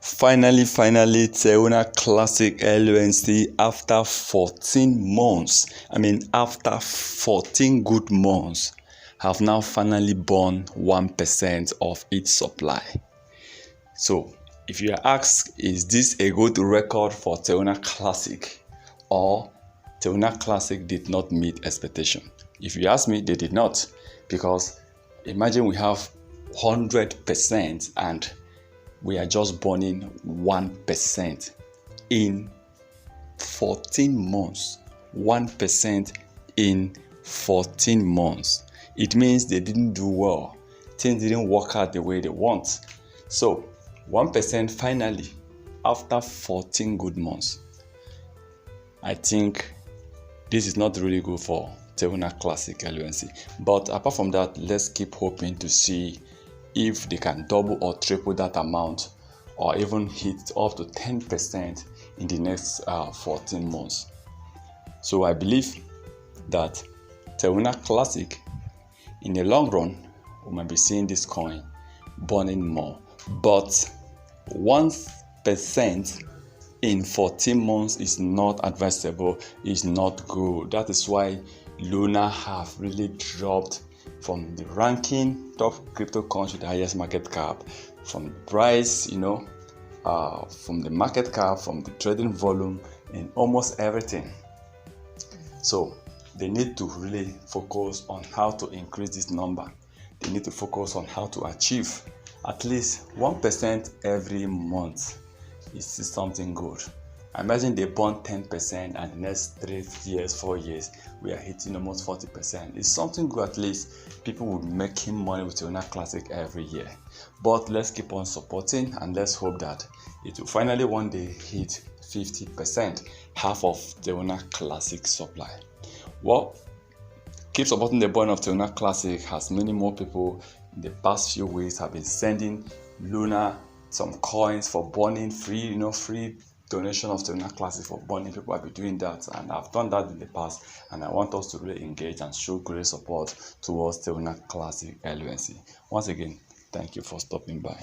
Finally, Terra Classic LUNC after 14 months, after 14 good months, have now finally borne 1% of its supply. So, if you ask, is this a good record for Terra Classic, or Terra Classic did not meet expectation? If you ask me, they did not, because imagine we have 100% and we are just burning 1% in 14 months. 1% in 14 months. It means they didn't do well. Things didn't work out the way they want. So 1% finally after 14 good months. I think this is not really good for Terra Classic LUNC. But apart from that, let's keep hoping to see if they can double or triple that amount, or even hit up to 10% in the next 14 months. So I believe that Terra Classic, in the long run, we might be seeing this coin burning more. But 1% in 14 months is not advisable, is not good. That is why Luna have really dropped from the ranking top crypto coins with the highest market cap, from the price, from the market cap, from the trading volume, in almost everything. So they need to really focus on how to increase this number. They need to focus on how to achieve at least 1% every month. Is something good. Imagine they burn 10% and the next 3 years, 4 years, we are hitting almost 40%. It's something good. At least people will be making money with Terra Classic every year. But let's keep on supporting, and let's hope that it will finally one day hit 50%, half of Terra Classic supply. Well, keep supporting the burn of Terra Classic, as many more people in the past few weeks have been sending Luna some coins for burning, free donation of Terra Classic for burning. People have been doing that, and I've done that in the past, and I want us to really engage and show great support towards Terra Classic LUNC. Once again, thank you for stopping by.